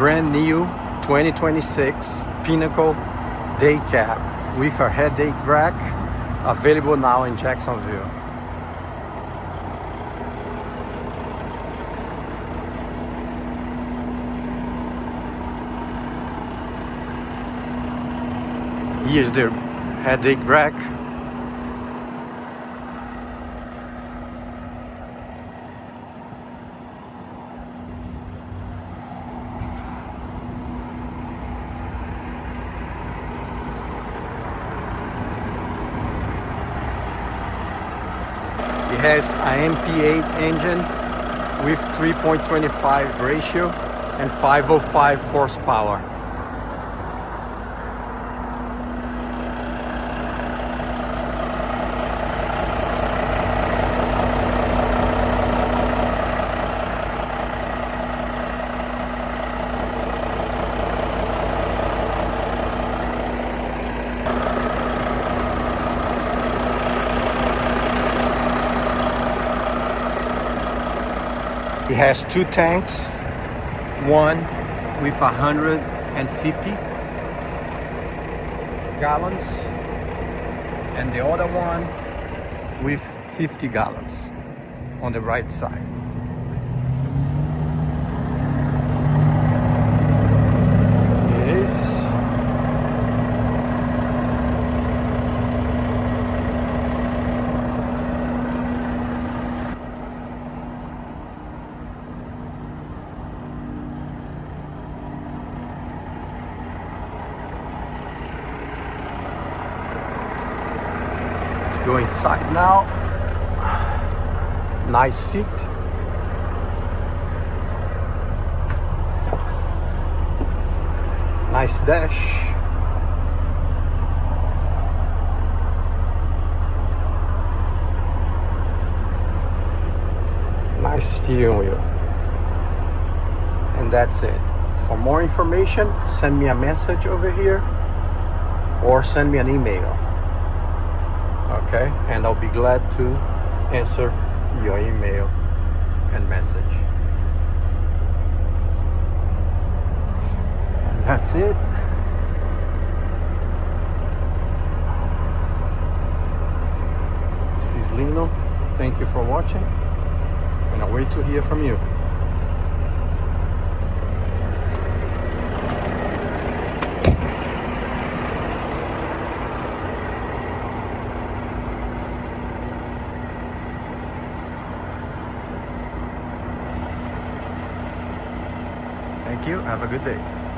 brand new 2026 Pinnacle day cab with a headache rack, available now in Jacksonville. Here's the headache rack. It has an MP8 engine with 3.25 ratio and 505 horsepower. It has two tanks, one with 150 gallons and the other one with 50 gallons on the right side. Go inside now. Nice seat. Nice dash. Nice steering wheel. And that's it. For more information, send me a message over here or send me an email. Okay, and I'll be glad to answer your email and message. And that's it. This is Lino. Thank you for watching, and I'll wait to hear from you. Thank you. Have a good day.